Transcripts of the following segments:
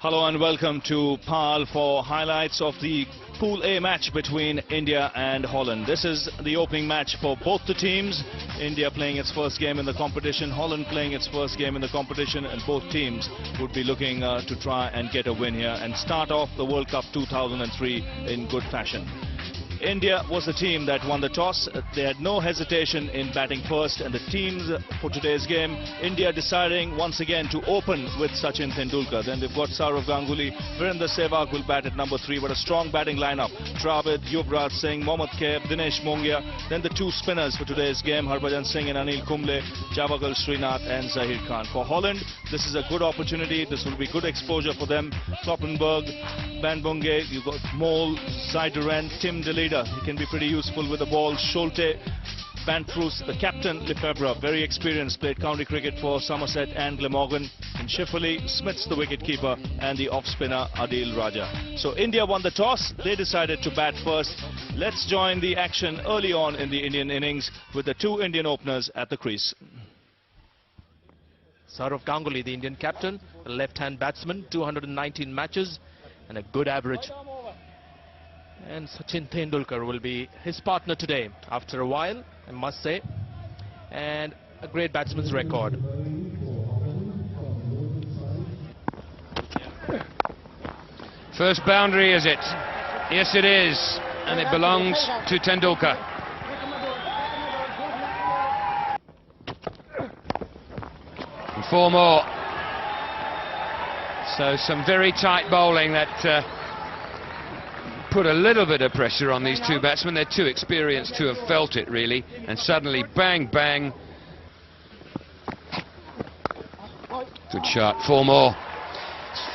Hello and welcome to PAL for highlights of the Pool A match between India and Holland. This is the opening match for both the teams. India playing its first game in the competition, Holland playing its first game in the competition, and both teams would be looking to try and get a win here and start off the World Cup 2003 in good fashion. India was the team that won the toss. They had no hesitation in batting first, and the teams for today's game, India deciding once again to open with Sachin Tendulkar. Then they've got Sourav, Ganguly, Virender, Sehwag will bat at number 3, but a strong batting lineup. Dravid, Yuvraj, Singh, Mohammad, Kaif, Dinesh, Mongia. Then the two spinners for today's game, Harbhajan, Singh and Anil, Kumble, Javagal, Srinath and Zaheer. For Holland, this is a good opportunity. This will be good exposure for them. Kloppenberg, Van Bunge, you've got Mole, Zijderen, Tim Delida. He can be pretty useful with the ball. Schulte, Van Proos, the captain, Lefebvre, very experienced, played county cricket for Somerset and Glamorgan. And Shifley, Smith's the wicket-keeper, and the off-spinner, Adil Raja. So India won the toss. They decided to bat first. Let's join the action early on in the Indian innings with the two Indian openers at the crease. Sourav Ganguly, the Indian captain, a left-hand batsman, 219 matches and a good average. And Sachin Tendulkar will be his partner today, after a while, I must say, and a great batsman's record. First boundary, is it? Yes, it is, and it belongs to Tendulkar. And 4 more. So some very tight bowling that put a little bit of pressure on these two batsmen. They're too experienced to have felt it, really. And suddenly, bang, bang. Good shot. 4 more.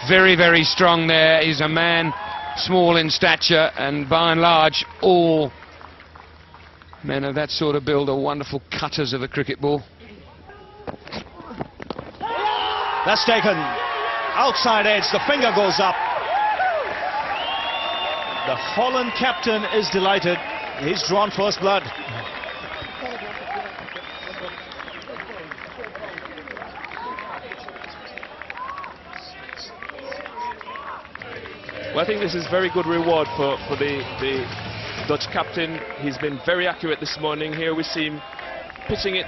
Very, very strong there. He's a man small in stature, and by and large, all men of that sort of build are wonderful cutters of the cricket ball. That's taken. Outside edge, the finger goes up. The Holland captain is delighted. He's drawn first blood. Well, I think this is very good reward for the Dutch captain. He's been very accurate this morning. Here we see him pitching it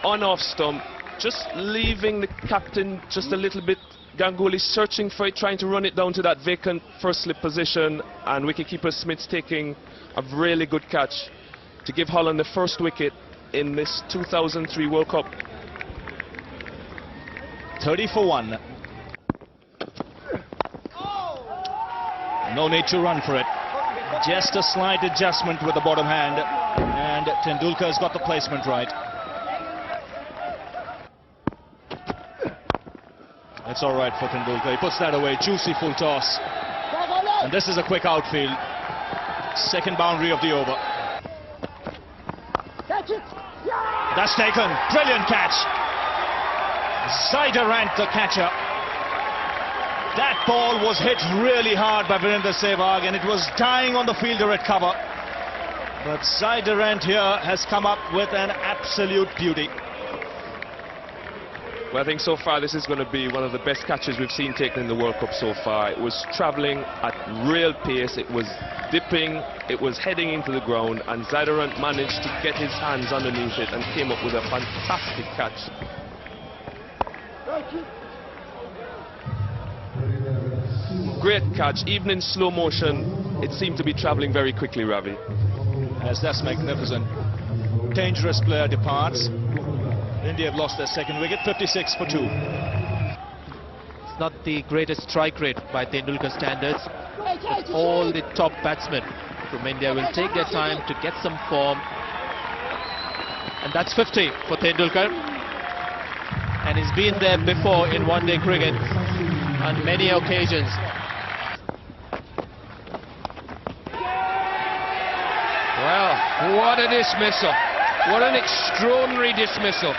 on off stump, just leaving the captain just a little bit. Ganguly searching for it, trying to run it down to that vacant first slip position, and wicketkeeper Smith's taking a really good catch to give Holland the first wicket in this 2003 World Cup. 30 for 1. No need to run for it. Just a slight adjustment with the bottom hand, and Tendulkar's got the placement right. It's all right for Tendulkar. He puts that away. Juicy full toss. And this is a quick outfield. Second boundary of the over. That's taken. Brilliant catch. Zijderen, the catcher. That ball was hit really hard by Virender Sehwag, and it was dying on the fielder at cover. But Zijderen here has come up with an absolute beauty. Well, I think so far this is going to be one of the best catches we've seen taken in the World Cup so far. It was travelling at real pace, it was dipping, it was heading into the ground, and Zijderen managed to get his hands underneath it and came up with a fantastic catch. Great catch, even in slow motion, it seemed to be travelling very quickly, Ravi. Yes, that's magnificent. Dangerous player departs. India have lost their second wicket, 56 for 2. It's not the greatest strike rate by Tendulkar standards, but all the top batsmen from India will take their time to get some form. And that's 50 for Tendulkar. And he's been there before in one-day cricket on many occasions. Well, what a dismissal. What an extraordinary dismissal.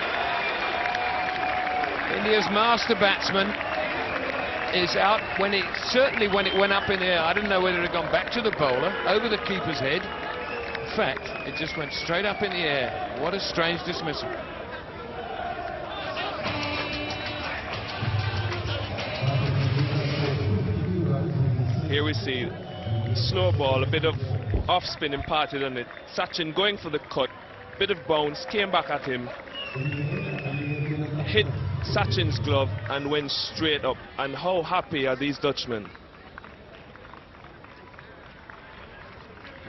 India's master batsman is out certainly when it went up in the air. I don't know whether it had gone back to the bowler, over the keeper's head. In fact, it just went straight up in the air. What a strange dismissal. here we see slow ball, a bit of off spin imparted on it. Sachin going for the cut, bit of bounce, came back at him, hit Sachin's glove and went straight up. And how happy are these Dutchmen?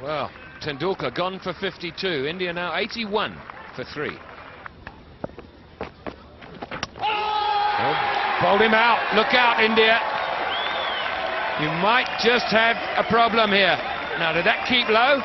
Well, Tendulkar gone for 52. India now 81 for 3. Oh, bowled him out. Look out, India. You might just have a problem here. Now, did that keep low?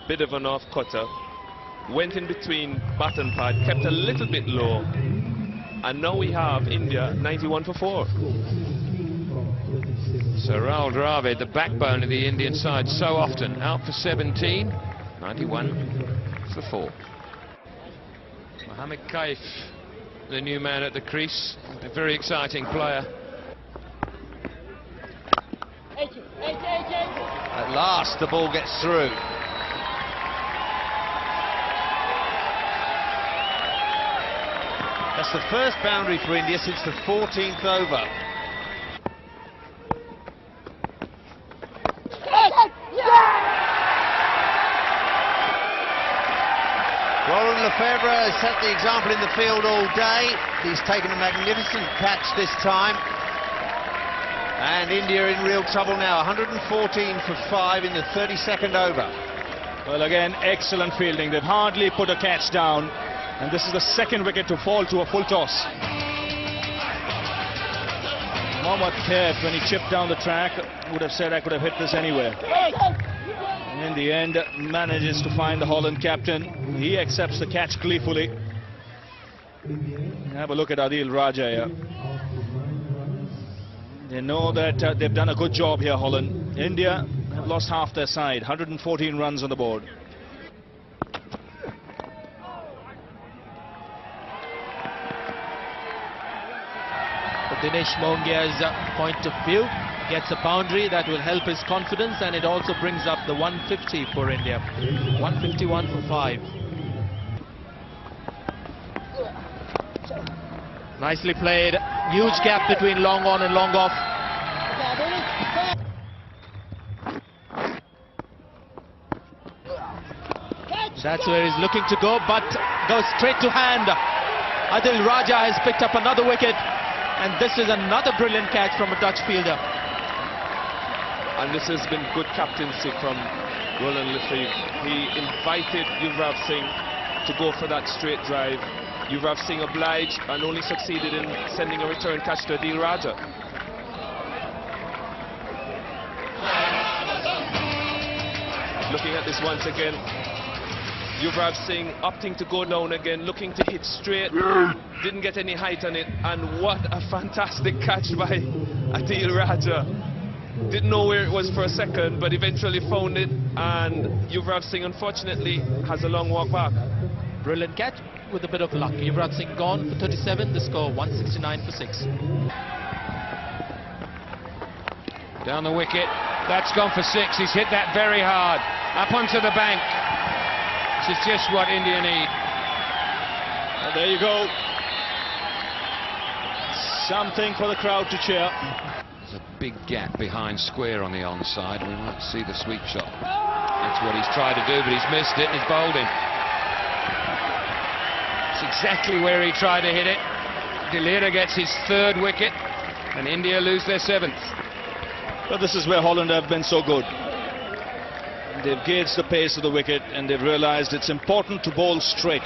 Bit of an off cutter, went in between bat and pad, kept a little bit low, and now we have India 91 for 4. So Rahul Dravid, the backbone of the Indian side, so often out for 17, 91 for 4. Mohammad Kaif, the new man at the crease, a very exciting player. At last the ball gets through. That's the first boundary for India since the 14th over. Lefebvre has set the example in the field all day. He's taken a magnificent catch this time. And India in real trouble now. 114 for 5 in the 32nd over. Well, again, excellent fielding. They've hardly put a catch down. And this is the second wicket to fall to a full toss. Mohammad, when he chipped down the track, would have said, I could have hit this anywhere. In the end, manages to find the Holland captain. He accepts the catch gleefully. Have a look at Adil Raja here. They know that they've done a good job here, Holland. India have lost half their side, 114 runs on the board. Dinesh Mongia's point of view, gets a boundary that will help his confidence, and it also brings up the 150 for India. 151 for 5. Nicely played. Huge gap between long on and long off. That's where he's looking to go, but goes straight to hand. Adil Raja has picked up another wicket. And this is another brilliant catch from a Dutch fielder. And this has been good captaincy from Roland Lefebvre. He invited Yuvraj Singh to go for that straight drive. Yuvraj Singh obliged and only succeeded in sending a return catch to Adil Raja. Looking at this once again, Yuvraj Singh opting to go down again, looking to hit straight. Didn't get any height on it, and what a fantastic catch by Adil Raja. Didn't know where it was for a second, but eventually found it, and Yuvraj Singh unfortunately has a long walk back. Brilliant catch with a bit of luck. Yuvraj Singh gone for 37, the score 169 for 6. Down the wicket, that's gone for 6. He's hit that very hard, up onto the bank. This is just what India need. And there you go. Something for the crowd to cheer. There's a big gap behind square on the onside. We might see the sweep shot. That's what he's tried to do, but he's missed it and he's bowled him. It's exactly where he tried to hit it. Zaheer gets his 3rd wicket and India lose their 7th. But this is where Holland have been so good. They've gauged the pace of the wicket and they've realized it's important to bowl straight.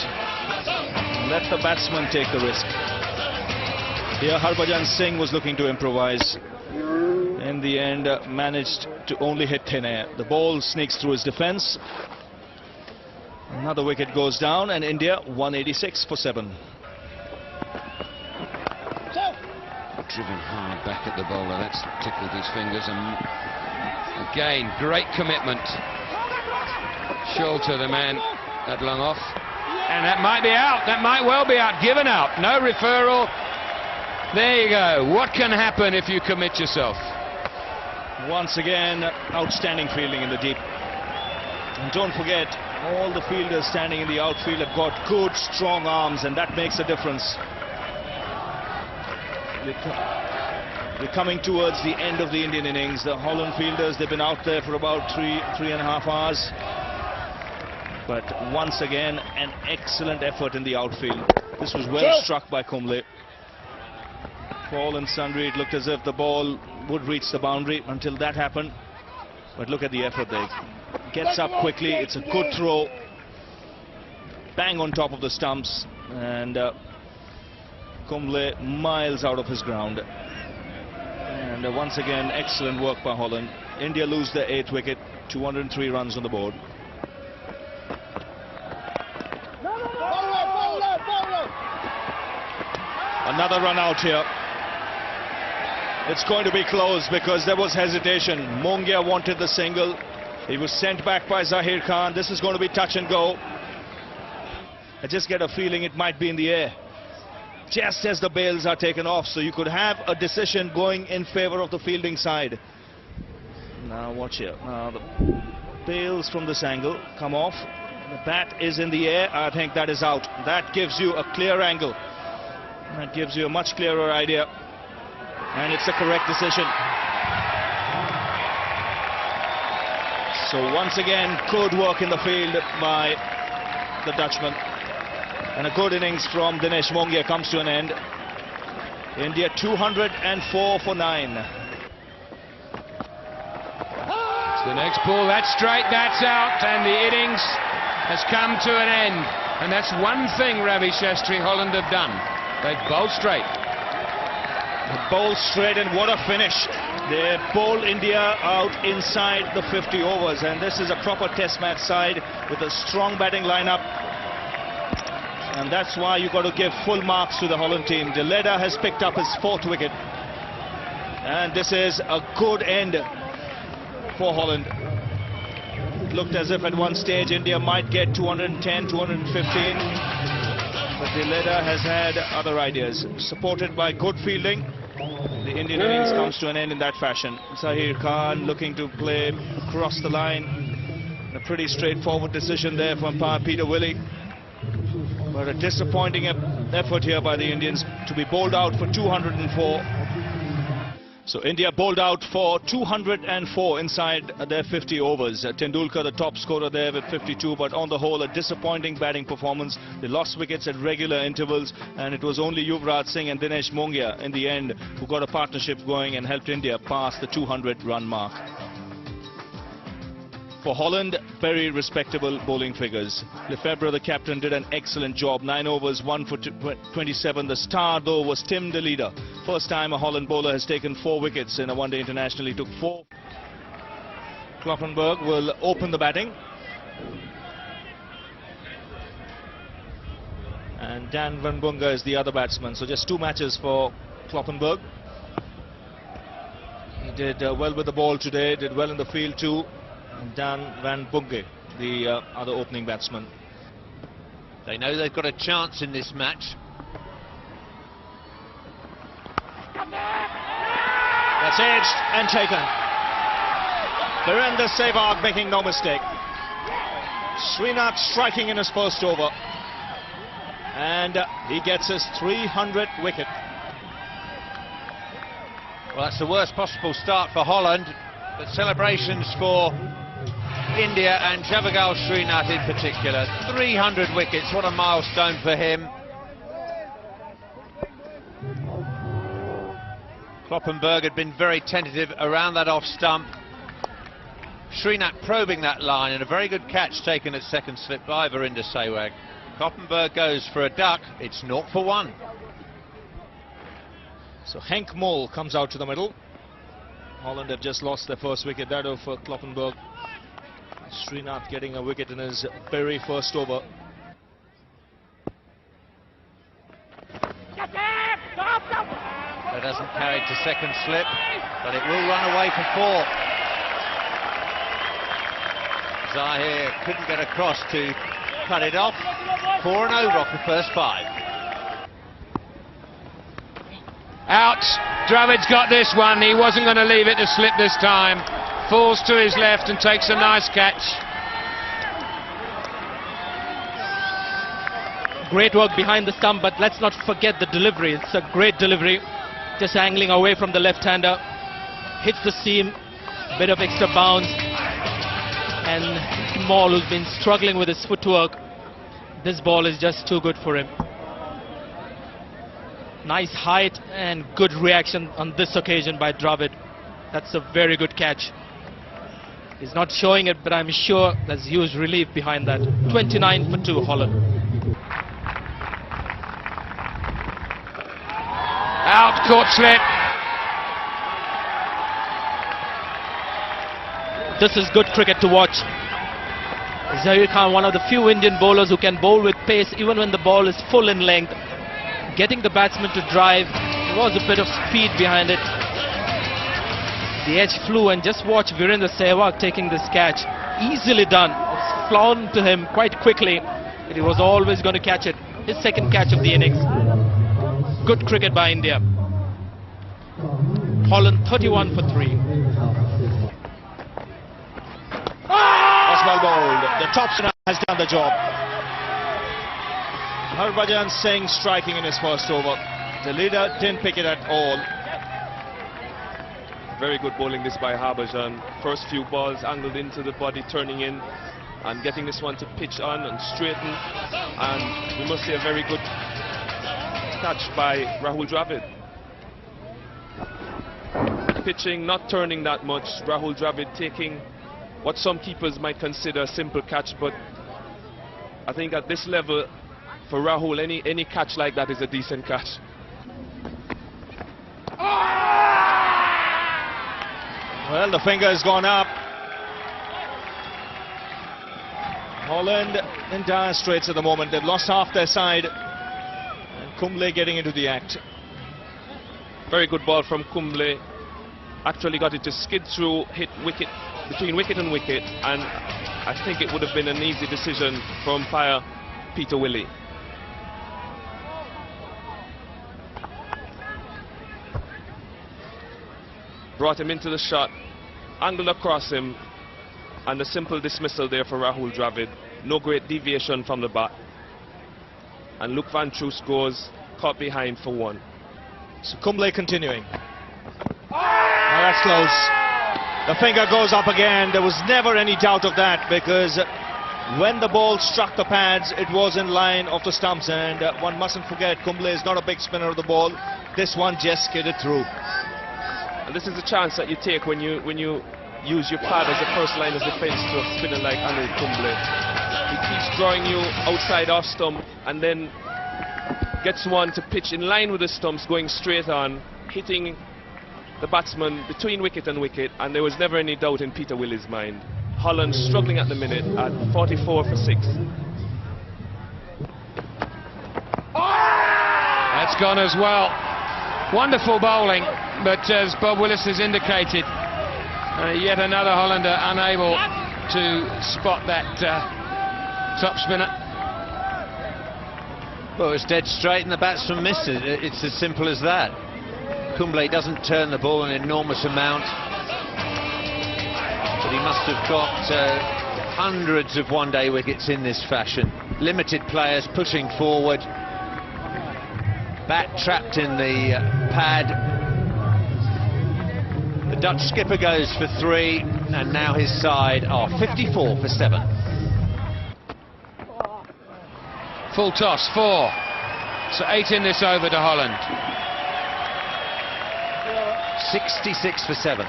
Let the batsman take the risk. Here Harbhajan Singh was looking to improvise. In the end, managed to only hit thin air. The ball sneaks through his defence. Another wicket goes down and India 186 for 7. Driven hard back at the bowler. That's tickled his fingers. And again, great commitment. Sholter, the man at long off. And that might be out. That might well be out. Given out. No referral. There you go. What can happen if you commit yourself? Once again, outstanding fielding in the deep. And don't forget, all the fielders standing in the outfield have got good, strong arms, and that makes a difference. We're coming towards the end of the Indian innings. The Holland fielders, they've been out there for about three and a half hours. But once again, an excellent effort in the outfield. This was well struck by Kumble. For all and sundry, it looked as if the ball would reach the boundary until that happened. But look at the effort there. Gets up quickly, it's a good throw. Bang on top of the stumps. And Kumble miles out of his ground. And once again, excellent work by Holland. India lose their 8th wicket, 203 runs on the board. Another run out here. It's going to be close because there was hesitation. Mongia wanted the single. He was sent back by Zaheer Khan. This is going to be touch and go. I just get a feeling it might be in the air, just as the bails are taken off, so you could have a decision going in favor of the fielding side. Now watch here. Now the bails from this angle come off. The bat is in the air. I think that is out. That gives you a clear angle. That gives you a much clearer idea. And it's the correct decision. So once again, good work in the field by the Dutchman. And a good innings from Dinesh. Mongia comes to an end. India 204 for 9. The next ball, that's straight, that's out, and the innings has come to an end. And that's one thing Ravi Shastri Holland have done. They've bowled straight. They bowled straight, and what a finish. They bowl India out inside the 50 overs, and this is a proper test match side with a strong batting lineup. And that's why you've got to give full marks to the Holland team. De Leda has picked up his 4th wicket. And this is a good end for Holland. It looked as if at one stage India might get 210, 215. But De Leda has had other ideas. Supported by good fielding, the Indian innings comes to an end in that fashion. Zaheer Khan looking to play across the line. A pretty straightforward decision there from umpire Peter Willey. But a disappointing effort here by the Indians to be bowled out for 204. So India bowled out for 204 inside their 50 overs. Tendulkar, the top scorer there with 52, but on the whole a disappointing batting performance. They lost wickets at regular intervals, and it was only Yuvraj, Singh and Dinesh Mongia in the end who got a partnership going and helped India pass the 200-run mark. For Holland, very respectable bowling figures. Lefebvre, the captain, did an excellent job. 9 overs, 1 for 27. The star, though, was Tim de Leda. First time a Holland bowler has taken 4 wickets in a one-day international. He took 4. Kloppenburg will open the batting. And Dan van Bunga is the other batsman. So just 2 matches for Kloppenburg. He did well with the ball today, did well in the field too. Dan van Bunge, the other opening batsman. They know they've got a chance in this match. That's edged and taken. Virender Sehwag making no mistake. Srinath striking in his first over. And he gets his 300th wicket. Well, that's the worst possible start for Holland, but celebrations for India and Javagal Srinath in particular. 300 wickets, what a milestone for him. Kloppenburg had been very tentative around that off stump. Srinath probing that line, and a very good catch taken at second slip by Virender Sehwag. Kloppenburg goes for a duck. It's 0 for 1. So Henk Mole comes out to the middle. Holland have just lost their first wicket. That over Kloppenburg. Srinath getting a wicket in his very first over. That hasn't carried to second slip, but it will run away for 4. Zaheer couldn't get across to cut it off. 4 and over off the first 5. Out. Dravid's got this one. He wasn't going to leave it to slip this time. Falls to his left and takes a nice catch. Great work behind the stump, but let's not forget the delivery. It's a great delivery. Just angling away from the left-hander. Hits the seam. Bit of extra bounce. And Maul, who's been struggling with his footwork, this ball is just too good for him. Nice height and good reaction on this occasion by Dravid. That's a very good catch. He's not showing it, but I'm sure there's huge relief behind that. 29 for 2, Holland. Out, caught slip. This is good cricket to watch. Zaheer Khan, one of the few Indian bowlers who can bowl with pace even when the ball is full in length. Getting the batsman to drive. There was a bit of speed behind it. The edge flew, and just watch Virender Sehwag taking this catch. Easily done. It's flown to him quite quickly, but he was always going to catch it. His second catch of the innings. Good cricket by India. Holland 31 for 3. Well bowled. The top spinner has done the job. Harbhajan Singh striking in his first over. The leader didn't pick it at all. Very good bowling this by Harbhajan. First few balls angled into the body, turning in and getting this one to pitch on and straighten. And we must say a very good catch by Rahul Dravid. Pitching, not turning that much. Rahul Dravid taking what some keepers might consider a simple catch, but I think at this level, for Rahul, any catch like that is a decent catch. Well, the finger has gone up. Holland in dire straits at the moment. They've lost half their side. And Kumble getting into the act. Very good ball from Kumble. Actually got it to skid through, hit wicket, between wicket and wicket, and I think it would have been an easy decision for umpire Peter Willey. Brought him into the shot, angled across him, and a simple dismissal there for Rahul Dravid. No great deviation from the bat. And Luuk van Troos goes caught behind for 1. So Kumble continuing. Now that's close. The finger goes up again. There was never any doubt of that, because when the ball struck the pads, it was in line of the stumps, and one mustn't forget Kumble is not a big spinner of the ball. This one just skidded through. And this is the chance that you take when you use your pad as a first line of defence to a spinner like Anil Kumble. He keeps drawing you outside off stump and then gets one to pitch in line with the stumps, going straight on, hitting the batsman between wicket and wicket, and there was never any doubt in Peter Willey's mind. Holland struggling at the minute at 44 for 6. That's gone as well. Wonderful bowling, but as Bob Willis has indicated, yet another Hollander unable to spot that top spinner. Well, it's dead straight and the batsman missed it. It's as simple as that. Kumble doesn't turn the ball an enormous amount, but he must have got hundreds of one-day wickets in this fashion. Limited players pushing forward. Bat trapped in the pad. The Dutch skipper goes for 3, and now his side are 54 for 7. Full toss, 4. So 8 in this over to Holland. 66 for 7.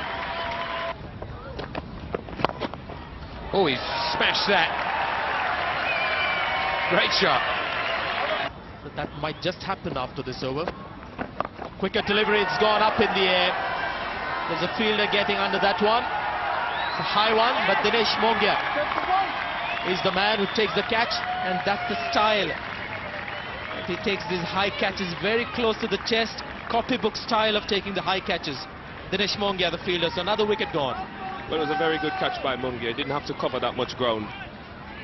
Oh, he's smashed that. Great shot. But that might just happen after this over. Quicker delivery, it's gone up in the air. There's a fielder getting under that one. It's a high one, but Dinesh Mongia is the man who takes the catch, and that's the style. He takes these high catches very close to the chest, copybook style of taking the high catches. Dinesh Mongia, the fielder, so another wicket gone. Well, it was a very good catch by Mongia. He didn't have to cover that much ground,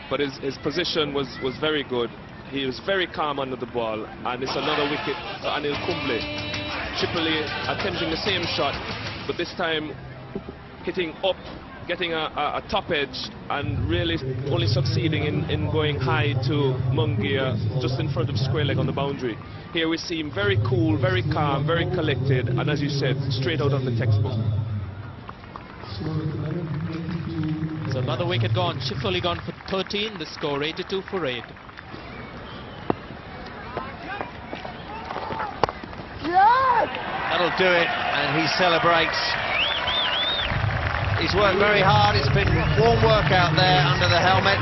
but his position was very good. He was very calm under the ball, and it's another wicket for Anil Kumble. Tripoli attempting the same shot, but this time hitting up, getting a top edge, and really only succeeding in going high to Mongia just in front of square leg on the boundary. Here we see him very cool, very calm, very collected, and as you said, straight out of the textbook. So another wicket gone. Tripoli gone for 13. The score 82 for 8. That'll do it, and he celebrates. He's worked very hard. It's been warm work out there under the helmet.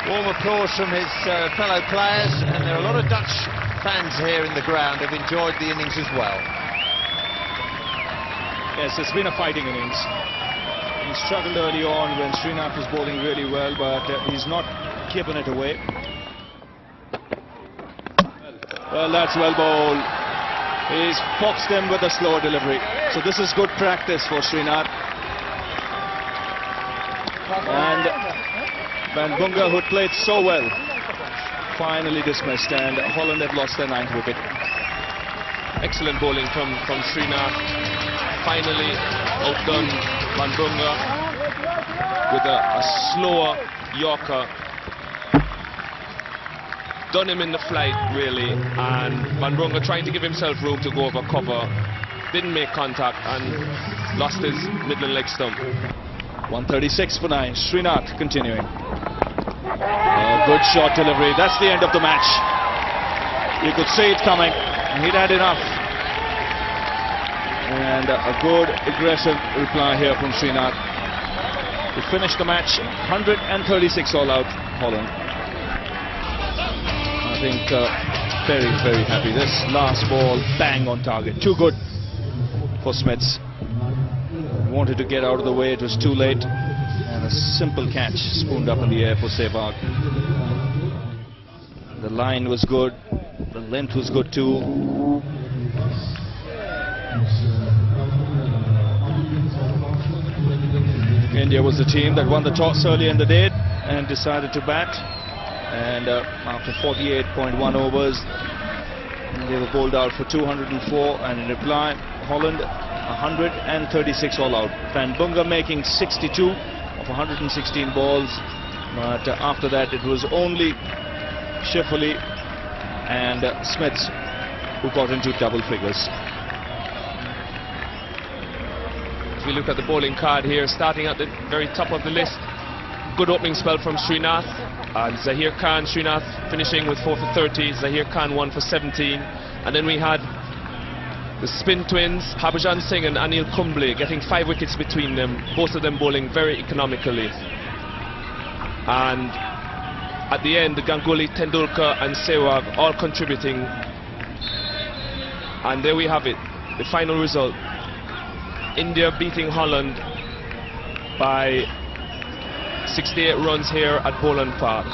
Warm applause from his fellow players, and there are a lot of Dutch fans here in the ground who've enjoyed the innings as well. Yes, it's been a fighting innings. He struggled early on when Srinath was bowling really well, but he's not given it away. Well, that's well bowled. He's foxed them with a slower delivery. So this is good practice for Srinath. And Bunga, who played so well, finally dismissed, and Holland had lost their 9th wicket. Excellent bowling from Srinath. Finally outdone Bunga with a slower Yorker. Done him in the flight, really, and Bunga trying to give himself room to go over cover. Didn't make contact and lost his middle leg stump. 136 for 9. Srinath continuing. Good shot delivery. That's the end of the match. You could see it coming. He'd had enough. And a good aggressive reply here from Srinath to finish the match. 136 all out, Holland. I think very, very happy. This last ball, bang on target. Too good for Smiths. Wanted to get out of the way, it was too late. And a simple catch, spooned up in the air for Sehwag. The line was good, the length was good too. India was the team that won the toss early in the day and decided to bat. And after 48.1 overs, they were bowled out for 204, and in reply, Holland 136 all out. Van Bunga making 62 of 116 balls, but after that it was only Tripoli and Smiths who got into double figures. If we look at the bowling card here, starting at the very top of the list, good opening spell from Srinath, and Zaheer Khan. Srinath finishing with 4 for 30, Zaheer Khan 1 for 17, and then we had the spin twins, Harbhajan Singh and Anil Kumble, getting 5 wickets between them, both of them bowling very economically. And at the end, the Ganguly, Tendulkar and Sehwag all contributing. And there we have it, the final result. India beating Holland by 68 runs here at Boland Park.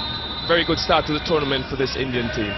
Very good start to the tournament for this Indian team.